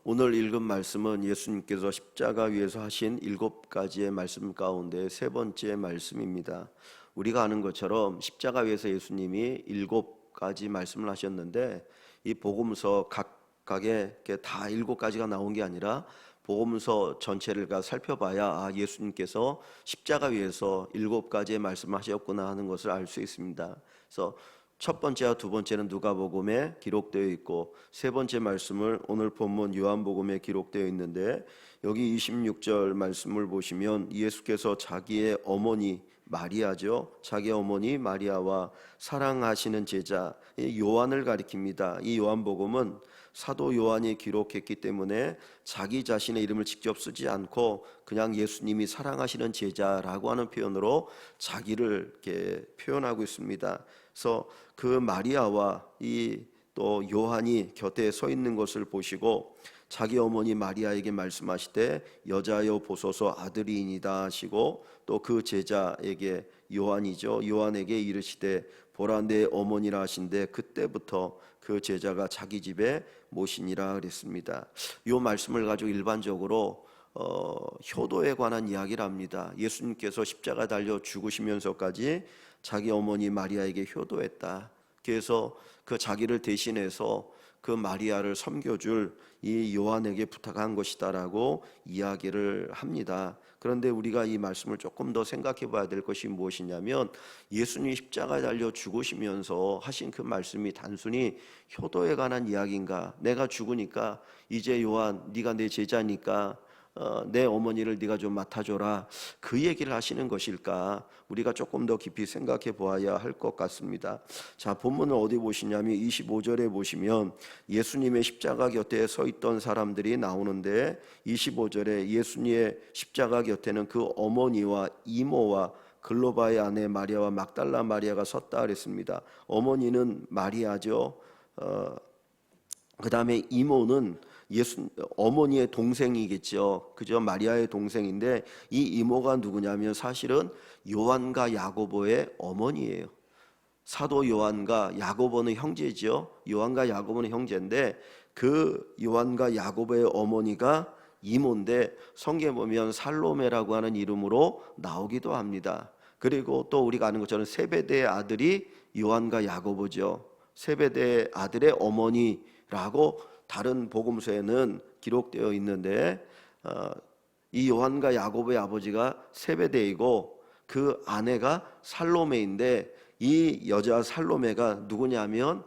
오늘 읽은 말씀은 예수님께서 십자가 위에서 하신 7가지의 말씀 가운데 세 번째 말씀입니다. 우리가 아는 것처럼 십자가 위에서 예수님이 7가지 말씀을 하셨는데 이 복음서 각각에 다 7가지가 나온 게 아니라 복음서 전체를 살펴봐야 예수님께서 십자가 위에서 7가지의 말씀을 하셨구나 하는 것을 알 수 있습니다. 그래서 첫 번째와 두 번째는 누가복음에 기록되어 있고 세 번째 말씀을 오늘 본문 요한복음에 기록되어 있는데 여기 26절 말씀을 보시면 예수께서 자기의 어머니 마리아죠. 자기의 어머니 마리아와 사랑하시는 제자 요한을 가리킵니다. 이 요한복음은 사도 요한이 기록했기 때문에 자기 자신의 이름을 직접 쓰지 않고 그냥 예수님이 사랑하시는 제자라고 하는 표현으로 자기를 이렇게 표현하고 있습니다. 그래서 그 마리아와 이 또 요한이 곁에 서 있는 것을 보시고 자기 어머니 마리아에게 말씀하시되 여자여 보소서 아들이니이다 하시고 또 그 제자에게 요한이죠. 요한에게 이르시되 보라 내 어머니라 하신데 그때부터 그 제자가 자기 집에 모시니라 그랬습니다. 이 말씀을 가지고 일반적으로 효도에 관한 이야기를 합니다. 예수님께서 십자가 달려 죽으시면서까지 자기 어머니 마리아에게 효도했다. 그래서 그 자기를 대신해서 그 마리아를 섬겨줄 이 요한에게 부탁한 것이다라고 이야기를 합니다. 그런데 우리가 이 말씀을 조금 더 생각해 봐야 될 것이 무엇이냐면 예수님이 십자가에 달려 죽으시면서 하신 그 말씀이 단순히 효도에 관한 이야기인가? 내가 죽으니까 이제 요한 네가 내 제자니까 내 어머니를 네가 좀 맡아줘라, 그 얘기를 하시는 것일까? 우리가 조금 더 깊이 생각해 보아야 할 것 같습니다. 자, 본문을 어디 보시냐면 25절에 보시면 예수님의 십자가 곁에 서 있던 사람들이 나오는데 25절에 예수님의 십자가 곁에는 그 어머니와 이모와 글로바의 아내 마리아와 막달라 마리아가 섰다 그랬습니다. 어머니는 마리아죠. 그 다음에 이모는 어머니의 동생이겠죠. 그죠? 마리아의 동생인데 이 이모가 누구냐면 사실은 요한과 야고보의 어머니예요. 사도 요한과 야고보는 형제죠. 요한과 야고보는 형제인데 그 요한과 야고보의 어머니가 이모인데 성경에 보면 살로메라고 하는 이름으로 나오기도 합니다. 그리고 또 우리가 아는 것처럼 세베대의 아들이 요한과 야고보죠. 세베대의 아들의 어머니라고 다른 복음서에는 기록되어 있는데 이 요한과 야고보의 아버지가 세베대이고 그 아내가 살로메인데 이 여자 살로메가 누구냐면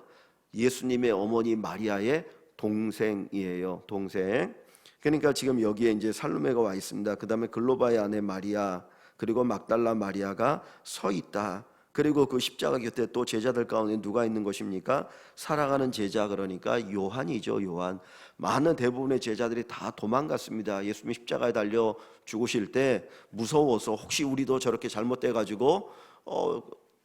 예수님의 어머니 마리아의 동생이에요. 동생. 그러니까 지금 여기에 이제 살로메가 와 있습니다. 그 다음에 글로바의 아내 마리아 그리고 막달라 마리아가 서 있다. 그리고 그 십자가 곁에 또 제자들 가운데 누가 있는 것입니까? 사랑하는 제자, 그러니까 요한이죠. 요한. 많은 대부분의 제자들이 다 도망갔습니다. 예수님이 십자가에 달려 죽으실 때 무서워서 혹시 우리도 저렇게 잘못돼 가지고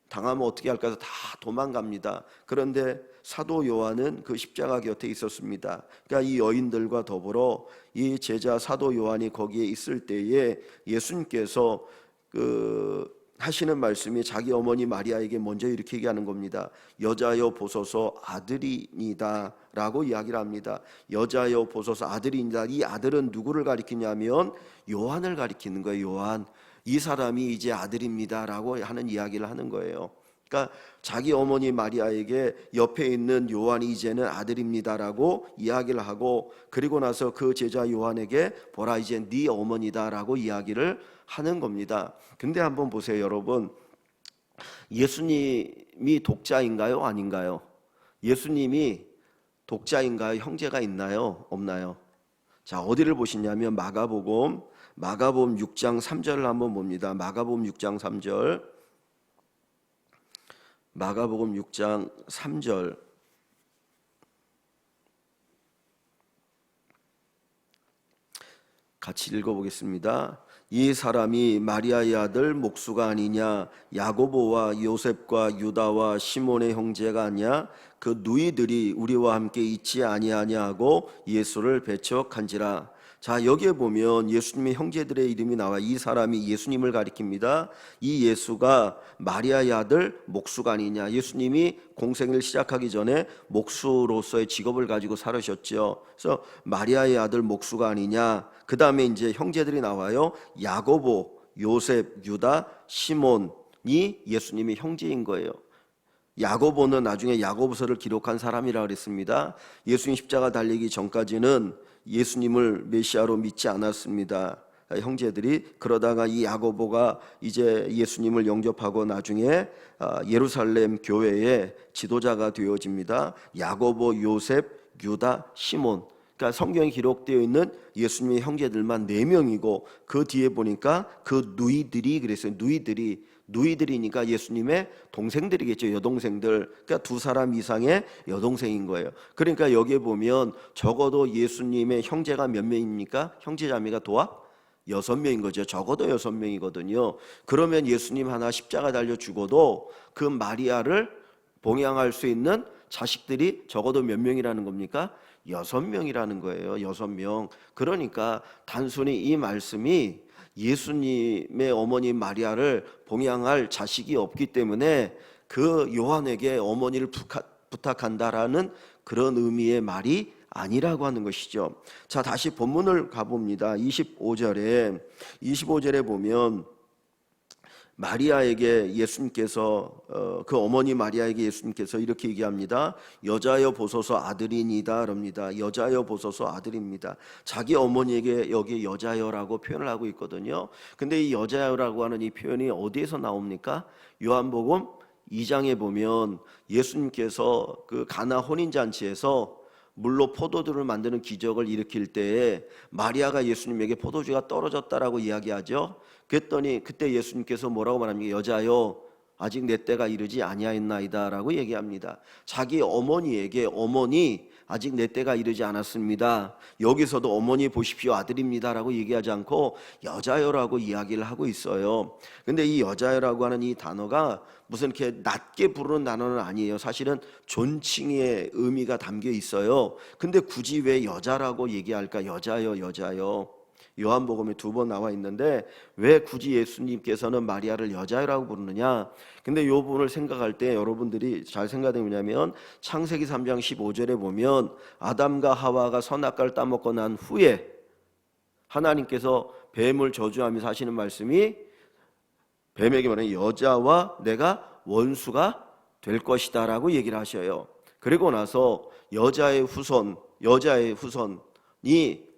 당하면 어떻게 할까 해서 다 도망갑니다. 그런데 사도 요한은 그 십자가 곁에 있었습니다. 그러니까 이 여인들과 더불어 이 제자 사도 요한이 거기에 있을 때에 예수님께서 하시는 말씀이 자기 어머니 마리아에게 먼저 이렇게 얘기하는 겁니다. 여자여 보소서 아들이니다 라고 이야기를 합니다. 여자여 보소서 아들이니다. 이 아들은 누구를 가리키냐면 요한을 가리키는 거예요. 요한. 이 사람이 이제 아들입니다 라고 하는 이야기를 하는 거예요. 그러니까 자기 어머니 마리아에게 옆에 있는 요한이 이제는 아들입니다라고 이야기를 하고 그리고 나서 그 제자 요한에게 보라 이제 네 어머니다라고 이야기를 하는 겁니다. 근데 한번 보세요, 여러분. 예수님이 독자인가요? 아닌가요? 예수님이 독자인가요? 형제가 있나요? 없나요? 자, 어디를 보시냐면 마가복음 6장 3절을 한번 봅니다. 마가복음 6장 3절. 마가복음 6장 3절. 같이 읽어보겠습니다. 이 사람이 마리아의 아들 목수가 아니냐? 야고보와 요셉과 유다와 시몬의 형제가 아니냐? 그 누이들이 우리와 함께 있지 아니하냐 하고 예수를 배척한지라. 자, 여기에 보면 예수님의 형제들의 이름이 나와 이 사람이 예수님을 가리킵니다. 이 예수가 마리아의 아들 목수가 아니냐. 예수님이 공생을 시작하기 전에 목수로서의 직업을 가지고 살으셨죠. 그래서 마리아의 아들 목수가 아니냐. 그 다음에 이제 형제들이 나와요. 야고보, 요셉, 유다, 시몬이 예수님의 형제인 거예요. 야고보는 나중에 야고보서를 기록한 사람이라 그랬습니다. 예수님 십자가 달리기 전까지는 예수님을 메시아로 믿지 않았습니다. 형제들이. 그러다가 이 야고보가 이제 예수님을 영접하고 나중에 예루살렘 교회의 지도자가 되어집니다. 야고보, 요셉, 유다, 시몬. 그러니까 성경에 기록되어 있는 예수님의 형제들만 4명이고 그 뒤에 보니까 그 누이들이 그랬어요. 누이들이니까 예수님의 동생들이겠죠. 여동생들. 그러니까 2사람 이상의 여동생인 거예요. 그러니까 여기에 보면 적어도 예수님의 형제가 몇 명입니까? 형제자매가 도합 6명인 거죠. 적어도 6명이거든요. 그러면 예수님 하나 십자가 달려 죽어도 그 마리아를 봉양할 수 있는 자식들이 적어도 몇 명이라는 겁니까? 6명이라는 거예요. 6명. 그러니까 단순히 이 말씀이 예수님의 어머니 마리아를 봉양할 자식이 없기 때문에 그 요한에게 어머니를 부탁한다라는 그런 의미의 말이 아니라고 하는 것이죠. 자, 다시 본문을 가봅니다. 25절에 보면 마리아에게 예수님께서 그 어머니 마리아에게 예수님께서 이렇게 얘기합니다. 여자여 보소서 아들이니다 그럽니다. 여자여 보소서 아들입니다. 자기 어머니에게 여기 여자여라고 표현을 하고 있거든요. 근데 이 여자여라고 하는 이 표현이 어디에서 나옵니까? 요한복음 2장에 보면 예수님께서 그 가나 혼인잔치에서 물로 포도주를 만드는 기적을 일으킬 때에 마리아가 예수님에게 포도주가 떨어졌다라고 이야기하죠. 그랬더니 그때 예수님께서 뭐라고 말합니까? 여자여 아직 내 때가 이르지 아니하였나이다 라고 얘기합니다. 자기 어머니에게 어머니 아직 내 때가 이르지 않았습니다. 여기서도 어머니 보십시오 아들입니다 라고 얘기하지 않고 여자여라고 이야기를 하고 있어요. 근데 이 여자여라고 하는 이 단어가 무슨 이렇게 낮게 부르는 단어는 아니에요. 사실은 존칭의 의미가 담겨 있어요. 근데 굳이 왜 여자라고 얘기할까? 여자여 요한복음에 2번 나와 있는데 왜 굳이 예수님께서는 마리아를 여자라고 부르느냐? 근데 이 부분을 생각할 때 여러분들이 잘 생각하면 뭐냐면 창세기 3장 15절에 보면 아담과 하와가 선악과를 따먹고 난 후에 하나님께서 뱀을 저주하면서 하시는 말씀이 뱀에게 말하는 여자와 내가 원수가 될 것이다 라고 얘기를 하셔요. 그리고 나서 여자의 후손이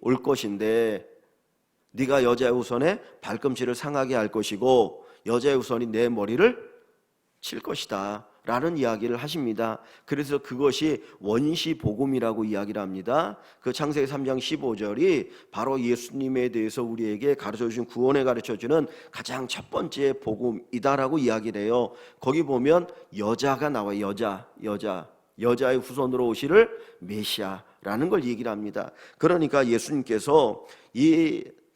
올 것인데 네가 여자의 후손의 발꿈치를 상하게 할 것이고 여자의 후손이 내 머리를 칠 것이다 라는 이야기를 하십니다. 그래서 그것이 원시복음이라고 이야기를 합니다. 그 창세기 3장 15절이 바로 예수님에 대해서 우리에게 가르쳐주신 구원에 가르쳐주는 가장 첫 번째 복음이다라고 이야기를 해요. 거기 보면 여자가 나와요. 여자의 후손으로 오시를 메시아라는 걸 얘기를 합니다. 그러니까 예수님께서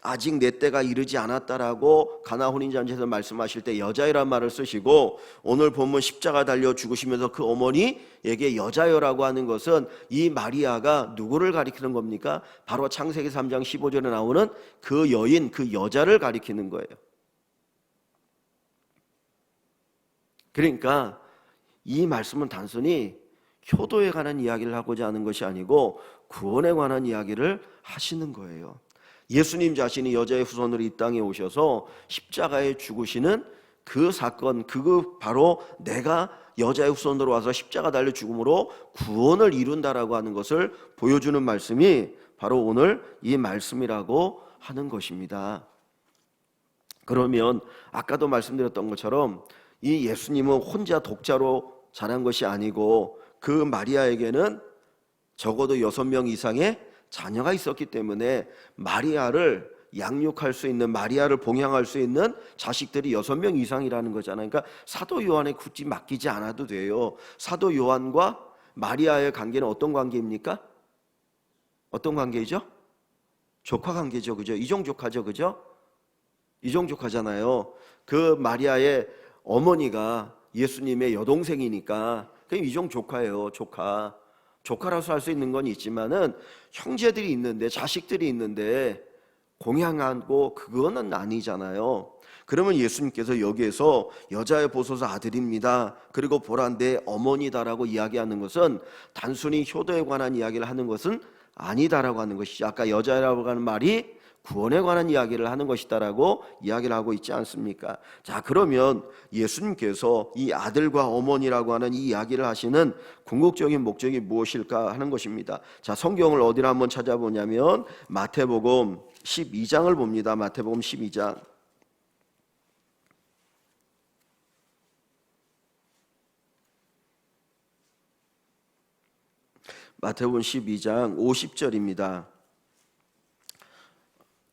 아직 내 때가 이르지 않았다라고 가나 혼인잔치에서 말씀하실 때 여자이란 말을 쓰시고 오늘 본문 십자가 달려 죽으시면서 그 어머니에게 여자여라고 하는 것은 이 마리아가 누구를 가리키는 겁니까? 바로 창세기 3장 15절에 나오는 그 여인, 그 여자를 가리키는 거예요. 그러니까 이 말씀은 단순히 효도에 관한 이야기를 하고자 하는 것이 아니고 구원에 관한 이야기를 하시는 거예요. 예수님 자신이 여자의 후손으로 이 땅에 오셔서 십자가에 죽으시는 그 사건, 그거 바로 내가 여자의 후손으로 와서 십자가 달려 죽음으로 구원을 이룬다라고 하는 것을 보여주는 말씀이 바로 오늘 이 말씀이라고 하는 것입니다. 그러면 아까도 말씀드렸던 것처럼 이 예수님은 혼자 독자로 자란 것이 아니고 그 마리아에게는 적어도 6명 이상의 자녀가 있었기 때문에 마리아를 양육할 수 있는, 마리아를 봉양할 수 있는 자식들이 6명 이상이라는 거잖아요. 그러니까 사도 요한에 굳이 맡기지 않아도 돼요. 사도 요한과 마리아의 관계는 어떤 관계입니까? 어떤 관계이죠? 조카 관계죠. 그죠? 이종조카죠. 그죠? 이종조카잖아요. 그 마리아의 어머니가 예수님의 여동생이니까 그냥 이종조카예요. 조카. 조카로서 할 수 있는 건 있지만은 형제들이 있는데, 자식들이 있는데 공양하고 그거는 아니잖아요. 그러면 예수님께서 여기에서 여자의 보소서 아들입니다, 그리고 보라 내 어머니다라고 이야기하는 것은 단순히 효도에 관한 이야기를 하는 것은 아니다라고 하는 것이죠. 아까 여자라고 하는 말이 구원에 관한 이야기를 하는 것이다라고 이야기를 하고 있지 않습니까? 자, 그러면 예수님께서 이 아들과 어머니라고 하는 이 이야기를 하시는 궁극적인 목적이 무엇일까 하는 것입니다. 자, 성경을 어디를 한번 찾아보냐면 마태복음 12장을 봅니다. 마태복음 12장. 마태복음 12장 50절입니다.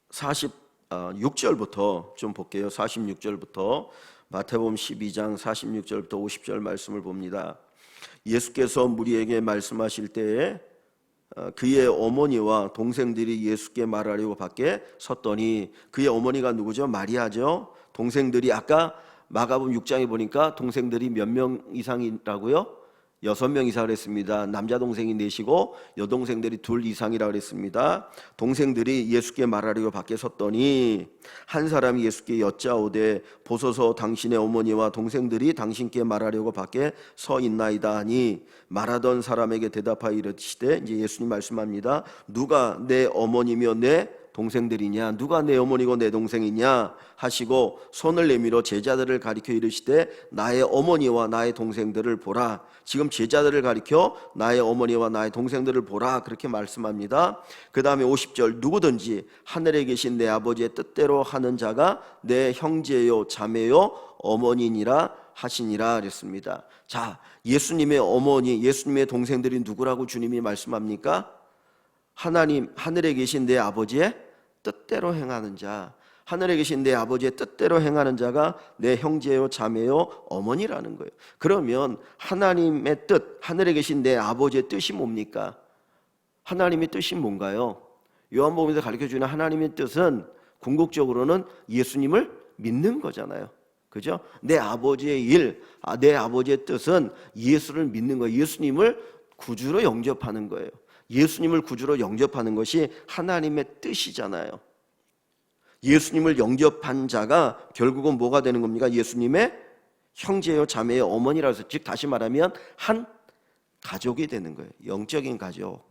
46절부터 좀 볼게요. 46절부터 마태복음 12장 46절부터 50절 말씀을 봅니다. 예수께서 무리에게 말씀하실 때에 그의 어머니와 동생들이 예수께 말하려고 밖에 섰더니, 그의 어머니가 누구죠? 마리아죠. 동생들이 아까 마가복음 6장에 보니까 동생들이 몇 명 이상이라고요? 6명 이상 그랬습니다. 남자 동생이 4시고 여동생들이 2 이상이라고 그랬습니다. 동생들이 예수께 말하려고 밖에 섰더니 한 사람이 예수께 여짜오되 보소서 당신의 어머니와 동생들이 당신께 말하려고 밖에 서 있나이다 하니, 말하던 사람에게 대답하여 이르시되, 이제 예수님 말씀합니다. 누가 내 어머니며 내 동생들이냐, 누가 내 어머니고 내 동생이냐 하시고 손을 내밀어 제자들을 가리켜 이르시되 나의 어머니와 나의 동생들을 보라. 지금 제자들을 가리켜 나의 어머니와 나의 동생들을 보라, 그렇게 말씀합니다. 그 다음에 50절, 누구든지 하늘에 계신 내 아버지의 뜻대로 하는 자가 내 형제요 자매요 어머니니라 하시니라 그랬습니다. 자, 예수님의 어머니, 예수님의 동생들이 누구라고 주님이 말씀합니까? 하나님, 하늘에 계신 내 아버지의 뜻대로 행하는 자, 하늘에 계신 내 아버지의 뜻대로 행하는 자가 내 형제요 자매요 어머니라는 거예요. 그러면 하나님의 뜻, 하늘에 계신 내 아버지의 뜻이 뭡니까? 하나님의 뜻이 뭔가요? 요한복음에서 가르쳐주는 하나님의 뜻은 궁극적으로는 예수님을 믿는 거잖아요. 그죠? 내 아버지의 일, 내 아버지의 뜻은 예수를 믿는 거예요. 예수님을 구주로 영접하는 거예요. 예수님을 구주로 영접하는 것이 하나님의 뜻이잖아요. 예수님을 영접한 자가 결국은 뭐가 되는 겁니까? 예수님의 형제요 자매요 어머니라고 해서, 즉 다시 말하면 한 가족이 되는 거예요. 영적인 가족.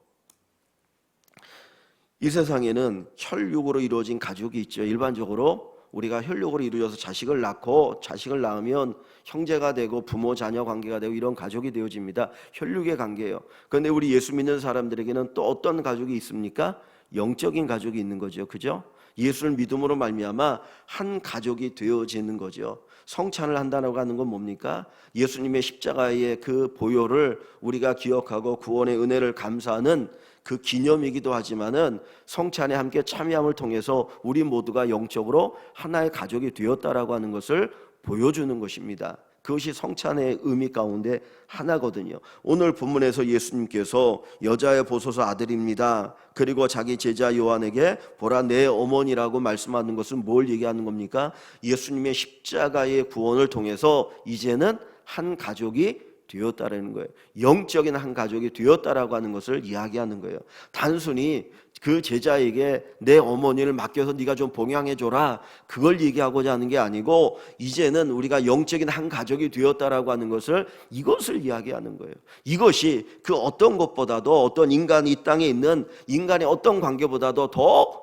이 세상에는 혈육으로 이루어진 가족이 있죠. 일반적으로 우리가 혈육으로 이루어져서 자식을 낳고, 자식을 낳으면 형제가 되고 부모 자녀 관계가 되고 이런 가족이 되어집니다. 혈육의 관계예요. 그런데 우리 예수 믿는 사람들에게는 또 어떤 가족이 있습니까? 영적인 가족이 있는 거죠. 그죠? 예수를 믿음으로 말미암아 한 가족이 되어지는 거죠. 성찬을 한다고 하는 건 뭡니까? 예수님의 십자가의 그 보혈을 우리가 기억하고 구원의 은혜를 감사하는 그 기념이기도 하지만은, 성찬에 함께 참여함을 통해서 우리 모두가 영적으로 하나의 가족이 되었다라고 하는 것을 보여주는 것입니다. 그것이 성찬의 의미 가운데 하나거든요. 오늘 본문에서 예수님께서 여자의 보소서 아들입니다, 그리고 자기 제자 요한에게 보라 내 어머니라고 말씀하는 것은 뭘 얘기하는 겁니까? 예수님의 십자가의 구원을 통해서 이제는 한 가족이 되었다라는 거예요. 영적인 한 가족이 되었다라고 하는 것을 이야기하는 거예요. 단순히 그 제자에게 내 어머니를 맡겨서 네가 좀 봉양해줘라, 그걸 얘기하고자 하는 게 아니고, 이제는 우리가 영적인 한 가족이 되었다라고 하는 것을, 이것을 이야기하는 거예요. 이것이 그 어떤 것보다도, 어떤 인간이 이 땅에 있는 인간의 어떤 관계보다도 더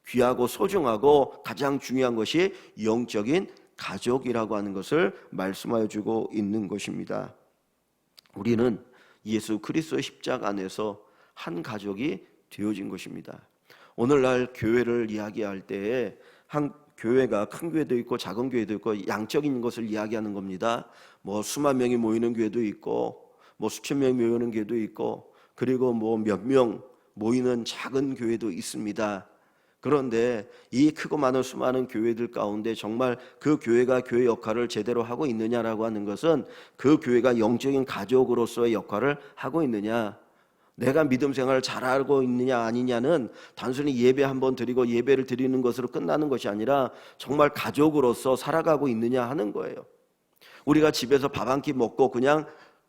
귀하고 소중하고 가장 중요한 것이 영적인 가족이라고 하는 것을 말씀하여 주고 있는 것입니다. 우리는 예수 그리스도의 십자가 안에서 한 가족이 되어진 것입니다. 오늘날 교회를 이야기할 때에 한 교회가 큰 교회도 있고 작은 교회도 있고 양적인 것을 이야기하는 겁니다. 뭐 수만 명이 모이는 교회도 있고, 뭐 수천 명이 모이는 교회도 있고, 그리고 뭐 몇 명 모이는 작은 교회도 있습니다. 그런데 이 크고 많은 수많은 교회들 가운데 정말 그 교회가 교회 역할을 제대로 하고 있느냐라고 하는 것은, 그 교회가 영적인 가족으로서의 역할을 하고 있느냐, 내가 믿음 생활을 잘하고 있느냐 아니냐는 단순히 예배 한번 드리고 예배를 드리는 것으로 끝나는 것이 아니라 정말 가족으로서 살아가고 있느냐 하는 거예요. 우리가 집에서 밥 한 끼 먹고 그냥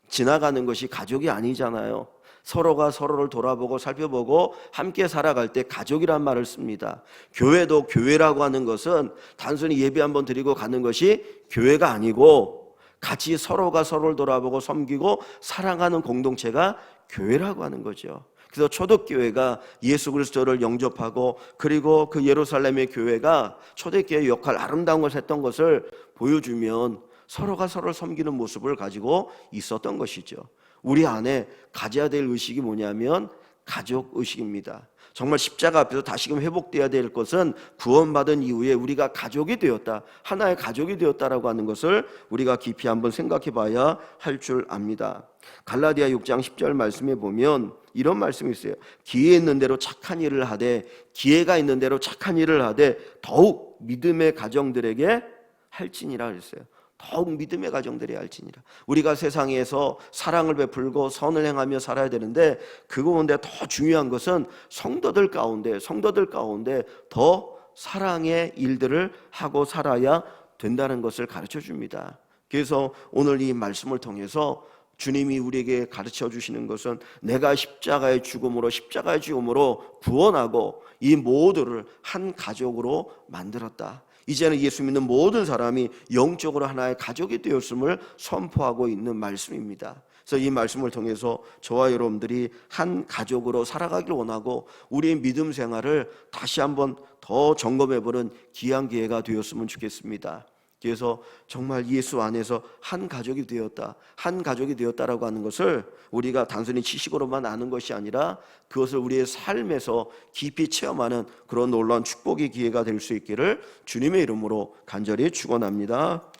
지나가는 것이 가족이 아니잖아요. 서로가 서로를 돌아보고 살펴보고 함께 살아갈 때 가족이란 말을 씁니다. 교회도 교회라고 하는 것은 단순히 예배 한번 드리고 가는 것이 교회가 아니고 같이 서로가 서로를 돌아보고 섬기고 사랑하는 공동체가 교회라고 하는 거죠. 그래서 초대교회가 예수 그리스도를 영접하고 그리고 그 예루살렘의 교회가 초대교회의 역할 아름다운 것을 했던 것을 보여주면 서로가 서로를 섬기는 모습을 가지고 있었던 것이죠. 우리 안에 가져야 될 의식이 뭐냐면 가족 의식입니다. 정말 십자가 앞에서 다시금 회복되어야 될 것은 구원받은 이후에 우리가 가족이 되었다, 하나의 가족이 되었다라고 하는 것을 우리가 깊이 한번 생각해 봐야 할 줄 압니다. 갈라디아 6장 10절 말씀에 보면 이런 말씀이 있어요. 기회 있는 대로 착한 일을 하되, 기회가 있는 대로 착한 일을 하되 더욱 믿음의 가정들에게 할지니라 그랬어요. 더욱 믿음의 가정들이 할지니라. 우리가 세상에서 사랑을 베풀고 선을 행하며 살아야 되는데 그 가운데 더 중요한 것은 성도들 가운데 더 사랑의 일들을 하고 살아야 된다는 것을 가르쳐 줍니다. 그래서 오늘 이 말씀을 통해서 주님이 우리에게 가르쳐 주시는 것은 내가 십자가의 죽음으로 구원하고 이 모두를 한 가족으로 만들었다. 이제는 예수 믿는 모든 사람이 영적으로 하나의 가족이 되었음을 선포하고 있는 말씀입니다. 그래서 이 말씀을 통해서 저와 여러분들이 한 가족으로 살아가길 원하고 우리의 믿음 생활을 다시 한번 더 점검해보는 귀한 기회가 되었으면 좋겠습니다. 그래서 정말 예수 안에서 한 가족이 되었다라고 하는 것을 우리가 단순히 지식으로만 아는 것이 아니라 그것을 우리의 삶에서 깊이 체험하는 그런 놀라운 축복의 기회가 될 수 있기를 주님의 이름으로 간절히 축원합니다.